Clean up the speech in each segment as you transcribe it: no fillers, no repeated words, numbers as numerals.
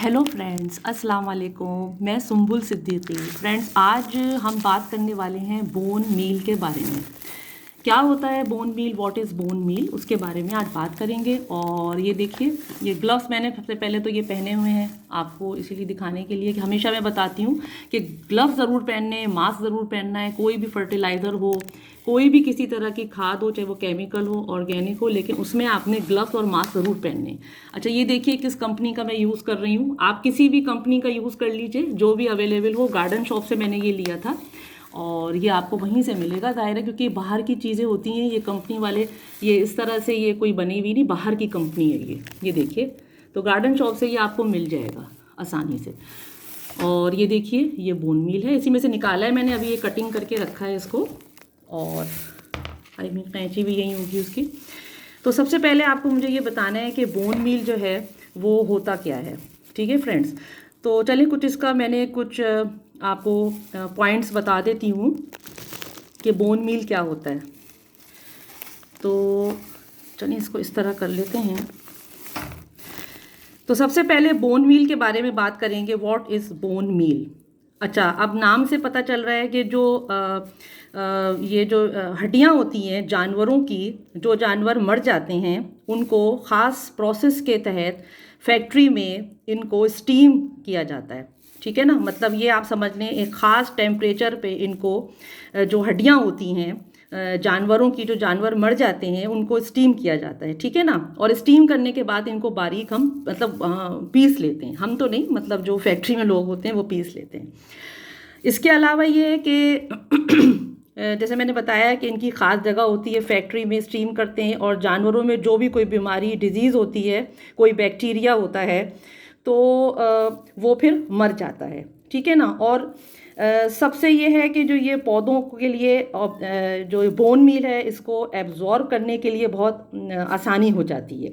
Hello friends, अस्सलाम वालेकुम। मैं सुम्बुल सिद्दीकी। फ्रेंड्स, आज हम बात करने वाले हैं बोन मील के बारे में। क्या होता है bone meal, what is bone meal, उसके बारे में आज बात करेंगे। और ये देखिए, ये ग्लव्स मैंने सबसे पहले तो ये पहने हुए हैं आपको इसीलिए दिखाने के लिए कि हमेशा मैं बताती हूँ कि ग्लव्स ज़रूर पहनने, मास्क ज़रूर पहनना है। कोई भी फर्टिलाइज़र हो, कोई भी किसी तरह की खाद हो, चाहे वो केमिकल हो, ऑर्गेनिक हो, लेकिन उसमें आपने ग्लव्स और मास्क ज़रूर पहनने। अच्छा, ये देखिए किस कंपनी का मैं यूज़ कर रही हूँ। आप किसी भी कंपनी का यूज़ कर लीजिए, जो भी अवेलेबल हो। गार्डन शॉप से मैंने ये लिया था और ये आपको वहीं से मिलेगा, ज़ाहिर है, क्योंकि बाहर की चीज़ें होती हैं। ये कंपनी वाले ये इस तरह से ये कोई बनी हुई नहीं, बाहर की कंपनी है ये देखिए। तो गार्डन शॉप से ये आपको मिल जाएगा आसानी से। और ये देखिए, ये बोन मील है, इसी में से निकाला है मैंने। अभी ये कटिंग करके रखा है इसको, और आई मीन कैंची भी यही होगी उसकी। तो सबसे पहले आपको मुझे ये बताना है कि बोन मील जो है वो होता क्या है। ठीक है फ्रेंड्स, तो चलिए कुछ इसका मैंने कुछ आपको पॉइंट्स बता देती हूँ कि बोन मील क्या होता है। तो चलिए इसको इस तरह कर लेते हैं। तो सबसे पहले बोन मील के बारे में बात करेंगे। What is bone meal. अच्छा, अब नाम से पता चल रहा है कि जो ये जो हड्डियाँ होती हैं जानवरों की, जो जानवर मर जाते हैं उनको ख़ास प्रोसेस के तहत फैक्ट्री में इनको स्टीम किया जाता है। ठीक है ना, मतलब ये आप समझ लें, एक ख़ास टेम्परेचर पे इनको जो हड्डियाँ होती हैं जानवरों की, जो जानवर मर जाते हैं उनको स्टीम किया जाता है। ठीक है ना, और स्टीम करने के बाद इनको बारीक हम मतलब पीस लेते हैं। हम तो नहीं, मतलब जो फैक्ट्री में लोग होते हैं वो पीस लेते हैं। इसके अलावा ये है कि जैसे मैंने बताया कि इनकी ख़ास जगह होती है, फैक्ट्री में स्टीम करते हैं। और जानवरों में जो भी कोई बीमारी, डिजीज़ होती है, कोई बैक्टीरिया होता है, तो वो फिर मर जाता है। ठीक है ना। और सबसे ये है कि जो ये पौधों के लिए जो बोन मील है, इसको एब्जॉर्ब करने के लिए बहुत आसानी हो जाती है,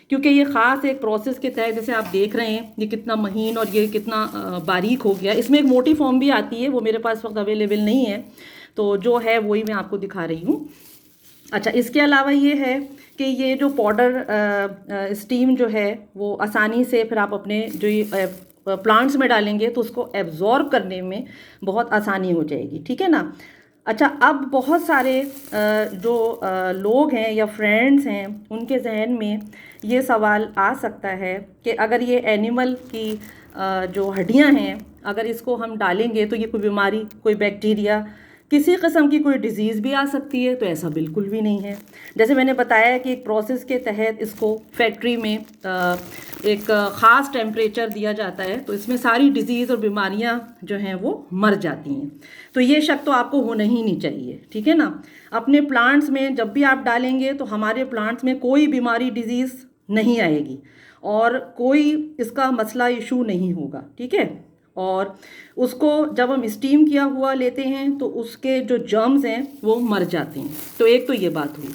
क्योंकि ये ख़ास एक प्रोसेस के तहत, जैसे आप देख रहे हैं ये कितना महीन और ये कितना बारीक हो गया। इसमें एक मोटी फॉर्म भी आती है, वो मेरे पास वक्त अवेलेबल नहीं है, तो जो है वही मैं आपको दिखा रही हूँ। अच्छा, इसके अलावा ये है कि ये जो पाउडर स्टीम जो है वो आसानी से फिर आप अपने जो ये प्लांट्स में डालेंगे तो उसको एब्जॉर्ब करने में बहुत आसानी हो जाएगी। ठीक है ना। अच्छा, अब बहुत सारे जो लोग हैं या फ्रेंड्स हैं, उनके जहन में ये सवाल आ सकता है कि अगर ये एनिमल की जो हड्डियां हैं, अगर इसको हम डालेंगे तो ये कोई बीमारी, कोई बैक्टीरिया, किसी किस्म की कोई डिज़ीज़ भी आ सकती है। तो ऐसा बिल्कुल भी नहीं है। जैसे मैंने बताया कि एक प्रोसेस के तहत इसको फैक्ट्री में एक ख़ास टेम्परेचर दिया जाता है, तो इसमें सारी डिज़ीज़ और बीमारियां जो हैं वो मर जाती हैं। तो ये शक तो आपको होना ही नहीं चाहिए। ठीक है ना। अपने प्लांट्स में जब भी आप डालेंगे तो हमारे प्लांट्स में कोई बीमारी, डिज़ीज़ नहीं आएगी और कोई इसका मसला, इशू नहीं होगा। ठीक है। और उसको जब हम स्टीम किया हुआ लेते हैं तो उसके जो जर्म्स हैं वो मर जाते हैं। तो एक तो ये बात हुई।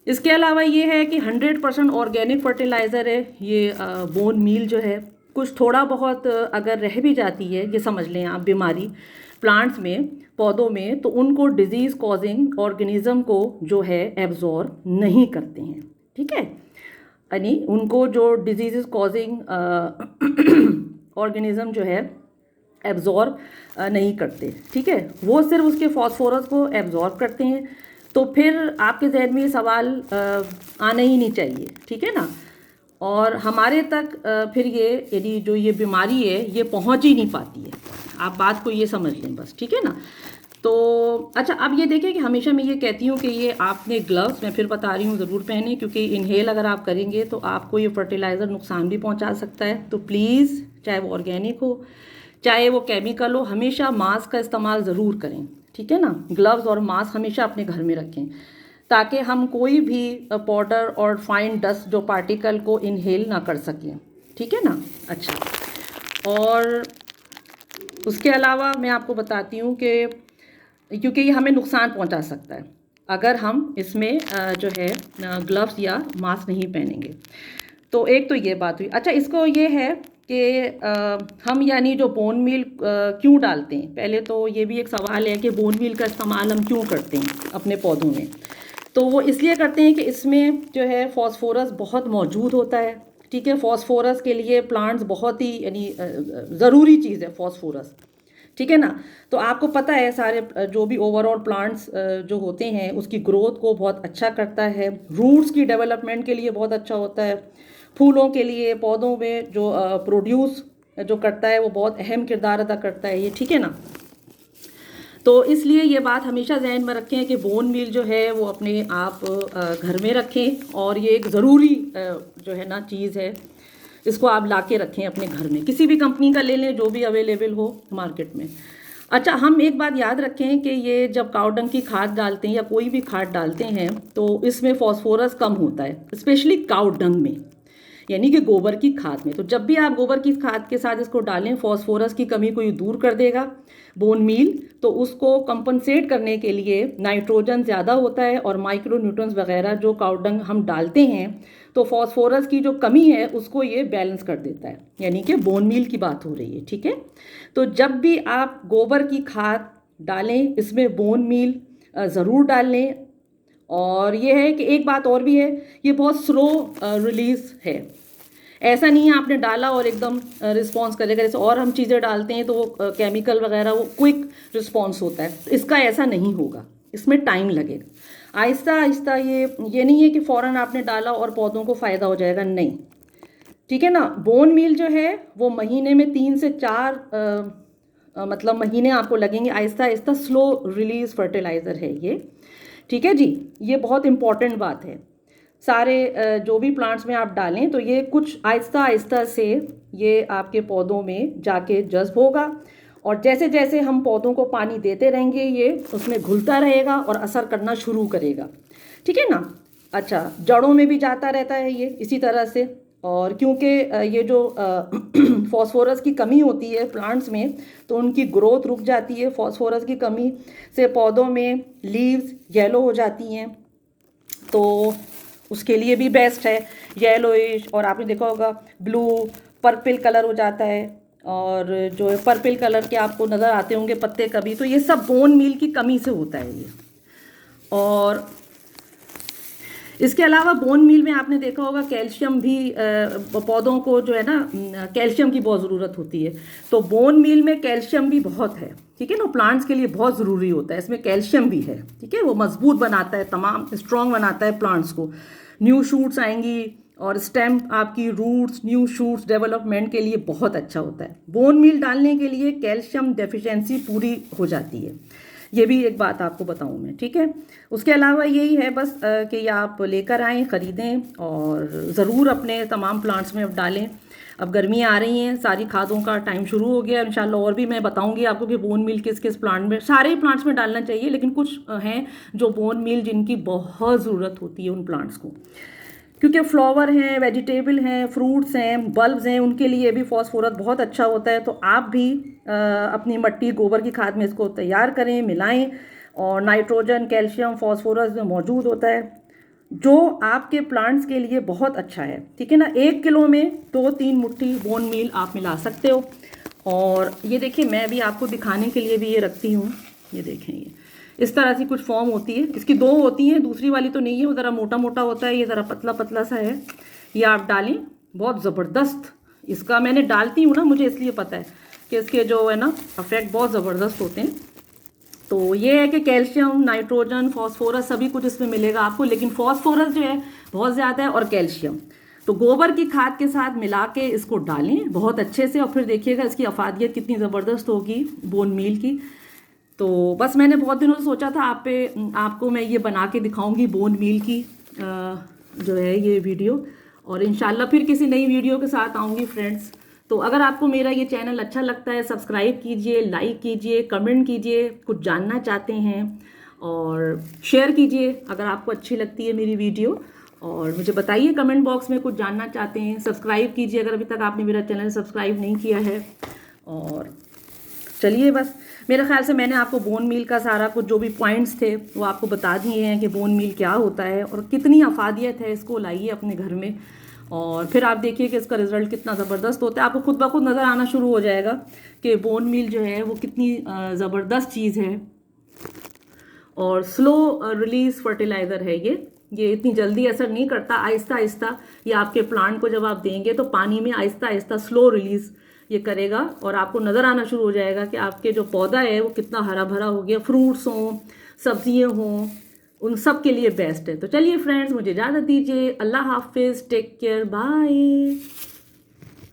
इसके अलावा ये है कि 100% ऑर्गेनिक फर्टिलाइज़र है ये बोन मील जो है। कुछ थोड़ा बहुत अगर रह भी जाती है, ये समझ लें आप, बीमारी प्लांट्स में, पौधों में, तो उनको डिजीज़ कॉजिंग ऑर्गेनिज्म को जो है एब्जॉर्ब नहीं करते हैं। ठीक है, यानी उनको जो डिजीज़ कॉजिंग ऑर्गेनिज्म जो है एब्जॉर्ब नहीं करते। ठीक है, वो सिर्फ उसके फॉस्फोरस को एब्जॉर्ब करते हैं। तो फिर आपके जहन में ये सवाल आना ही नहीं चाहिए। ठीक है ना। और हमारे तक फिर ये, यदि जो ये बीमारी है ये पहुंच ही नहीं पाती है। आप बात को ये समझ लें बस। ठीक है ना। तो अच्छा, अब ये देखें कि हमेशा मैं ये कहती हूँ कि ये आपने ग्लव्स, मैं फिर बता रही हूँ, ज़रूर पहने, क्योंकि इनहेल अगर आप करेंगे तो आपको ये फर्टिलाइज़र नुकसान भी पहुँचा सकता है। तो प्लीज़, चाहे वो ऑर्गेनिक हो चाहे वो केमिकल हो, हमेशा मास्क का इस्तेमाल ज़रूर करें। ठीक है ना। ग्लव्स और मास्क हमेशा अपने घर में रखें ताकि हम कोई भी पाउडर और फाइन डस्ट जो पार्टिकल को इनहेल ना कर सकें। ठीक है ना। अच्छा, और उसके अलावा मैं आपको बताती हूँ कि क्योंकि ये हमें नुकसान पहुंचा सकता है अगर हम इसमें जो है ग्लव्स या मास्क नहीं पहनेंगे। तो एक तो ये बात हुई। अच्छा, इसको ये है कि हम यानी जो बोन मील क्यों डालते हैं। पहले तो ये भी एक सवाल है कि बोन मील का इस्तेमाल हम क्यों करते हैं अपने पौधों में। तो वो इसलिए करते हैं कि इसमें जो है फॉस्फोरस बहुत मौजूद होता है ठीक है। फॉस्फोरस के लिए प्लांट्स बहुत ही यानी ज़रूरी चीज़ है फॉस्फोरस, ठीक है ना। तो आपको पता है सारे जो भी ओवरऑल प्लांट्स जो होते हैं उसकी ग्रोथ को बहुत अच्छा करता है, रूट्स की डेवलपमेंट के लिए बहुत अच्छा होता है, फूलों के लिए पौधों में जो प्रोड्यूस जो करता है वो बहुत अहम किरदार अदा करता है ये, ठीक है ना। तो इसलिए ये बात हमेशा जहन में रखें कि बोन मील जो है वो अपने आप घर में रखें, और ये एक ज़रूरी जो है ना चीज़ है, इसको आप ला के रखें अपने घर में, किसी भी कंपनी का ले लें जो भी अवेलेबल हो मार्केट में। अच्छा, हम एक बात याद रखें कि ये जब काऊ डंग की खाद डालते हैं या कोई भी खाद डालते हैं तो इसमें फॉस्फोरस कम होता है, स्पेशली काऊ डंग में, यानी कि गोबर की खाद में। तो जब भी आप गोबर की खाद के साथ इसको डालें, फॉस्फोरस की कमी को ये दूर कर देगा बोन मील। तो उसको कंपनसेट करने के लिए नाइट्रोजन ज़्यादा होता है और माइक्रो न्यूट्रंस वगैरह जो काऊ डंग हम डालते हैं, तो फॉस्फोरस की जो कमी है उसको ये बैलेंस कर देता है, यानी कि बोन मील की बात हो रही है, ठीक है। तो जब भी आप गोबर की खाद डालें इसमें बोन मील ज़रूर डालें। और ये है कि एक बात और भी है, ये बहुत स्लो रिलीज है, ऐसा नहीं है आपने डाला और एकदम रिस्पॉन्स करेगा। जैसे और हम चीज़ें डालते हैं तो वो केमिकल वगैरह वो क्विक रिस्पॉन्स होता है, तो इसका ऐसा नहीं होगा, इसमें टाइम लगेगा, आहिस्ता आहिस्ता। ये नहीं है कि फ़ौरन आपने डाला और पौधों को फ़ायदा हो जाएगा, नहीं, ठीक है ना। बोन मील जो है वो महीने में 3 से 4 मतलब महीने आपको लगेंगे, Aahista Aahista slow release fertiliser है ये, ठीक है जी। ये बहुत इंपॉर्टेंट बात है, सारे जो भी प्लांट्स में आप डालें तो ये कुछ आहिस्ता आहिस्ता से ये आपके पौधों में जाके जज्ब होगा, और जैसे जैसे हम पौधों को पानी देते रहेंगे ये उसमें घुलता रहेगा और असर करना शुरू करेगा, ठीक है ना। अच्छा, जड़ों में भी जाता रहता है ये इसी तरह से। और क्योंकि ये जो फॉस्फोरस की कमी होती है प्लांट्स में तो उनकी ग्रोथ रुक जाती है, फॉस्फोरस की कमी से पौधों में लीव्स येलो हो जाती हैं, तो उसके लिए भी बेस्ट है येलोइश। और आपने देखा होगा ब्लू पर्पल कलर हो जाता है, और जो पर्पल कलर के आपको नज़र आते होंगे पत्ते कभी, तो ये सब बोन मील की कमी से होता है ये। और इसके अलावा बोन मील में आपने देखा होगा कैल्शियम भी पौधों को जो है ना कैल्शियम की बहुत ज़रूरत होती है, तो बोन मील में कैल्शियम भी बहुत है, ठीक है ना, प्लांट्स के लिए बहुत ज़रूरी होता है, इसमें कैल्शियम भी है, ठीक है। वो मजबूत बनाता है, तमाम स्ट्रॉन्ग बनाता है प्लांट्स को, न्यू शूट्स आएंगी और स्टेम आपकी रूट्स न्यू शूट्स डेवलपमेंट के लिए बहुत अच्छा होता है। बोन मील डालने के लिए कैल्शियम डेफिशिएंसी पूरी हो जाती है, ये भी एक बात आपको बताऊं मैं, ठीक है। उसके अलावा यही है बस कि ये आप लेकर आएँ, ख़रीदें और ज़रूर अपने तमाम प्लांट्स में अब डालें। अब गर्मियाँ आ रही हैं, सारी खादों का टाइम शुरू हो गया इंशाल्लाह, और भी मैं बताऊंगी आपको कि बोन मील किस किस प्लांट में, सारे ही प्लांट्स में डालना चाहिए, लेकिन कुछ हैं जो बोन मील जिनकी बहुत ज़रूरत होती है उन प्लांट्स को, क्योंकि फ्लावर हैं, वेजिटेबल हैं, फ्रूट्स हैं, बल्ब्स हैं, उनके लिए भी फॉस्फोरस बहुत अच्छा होता है। तो आप भी अपनी मट्टी गोबर की खाद में इसको तैयार करें, मिलाएं, और नाइट्रोजन कैल्शियम फॉस्फोरस में मौजूद होता है जो आपके प्लांट्स के लिए बहुत अच्छा है, ठीक है ना। 1 किलो में 2-3 मुट्ठी बोन मील आप मिला सकते हो। और ये देखिए, मैं भी आपको दिखाने के लिए भी ये रखती हूँ, ये देखें, ये इस तरह से कुछ फॉर्म होती है, इसकी 2 होती हैं, दूसरी वाली तो नहीं है, वो ज़रा मोटा मोटा होता है, ये ज़रा पतला पतला सा है। ये आप डालें, बहुत ज़बरदस्त इसका, मैंने डालती हूँ ना, मुझे इसलिए पता है कि इसके जो है ना इफेक्ट बहुत ज़बरदस्त होते हैं। तो ये है कि कैल्शियम, नाइट्रोजन, फॉस्फोरस सभी कुछ इसमें मिलेगा आपको, लेकिन फॉस्फोरस जो है बहुत ज़्यादा है और कैल्शियम, तो गोबर की खाद के साथ मिला के इसको डालें बहुत अच्छे से, और फिर देखिएगा इसकी अफादियत कितनी ज़बरदस्त होगी बोन मील की। तो बस मैंने बहुत दिनों से सोचा था आपको मैं ये बना के दिखाऊंगी बोन मील की जो है ये वीडियो, और इंशाल्लाह फिर किसी नई वीडियो के साथ आऊँगी फ्रेंड्स। तो अगर आपको मेरा ये चैनल अच्छा लगता है, सब्सक्राइब कीजिए, लाइक कीजिए, कमेंट कीजिए, कुछ जानना चाहते हैं, और शेयर कीजिए अगर आपको अच्छी लगती है मेरी वीडियो, और मुझे बताइए कमेंट बॉक्स में कुछ जानना चाहते हैं। सब्सक्राइब कीजिए अगर अभी तक आपने मेरा चैनल सब्सक्राइब नहीं किया है। और चलिए, बस मेरे ख्याल से मैंने आपको बोन मील का सारा कुछ जो भी पॉइंट्स थे वो आपको बता दिए हैं कि बोन मील क्या होता है और कितनी अफादियत है। इसको लाइए अपने घर में और फिर आप देखिए कि इसका रिज़ल्ट कितना ज़बरदस्त होता है। आपको खुद ब खुद नज़र आना शुरू हो जाएगा कि बोन मील जो है वो कितनी ज़बरदस्त चीज़ है और स्लो रिलीज फर्टिलाइज़र है ये। ये इतनी जल्दी असर नहीं करता, आहिस्ता आहिस्ता ये आपके प्लांट को जब आप देंगे तो पानी में आहिस्ता आहिस्ता स्लो रिलीज ये करेगा और आपको नज़र आना शुरू हो जाएगा कि आपके जो पौधा है वो कितना हरा भरा हो गया। फ्रूट्स हों, सब्जियां हों, उन सब के लिए बेस्ट है। तो चलिए फ्रेंड्स, मुझे इजाज़त दीजिए। अल्लाह हाफिज़, टेक केयर, बाय।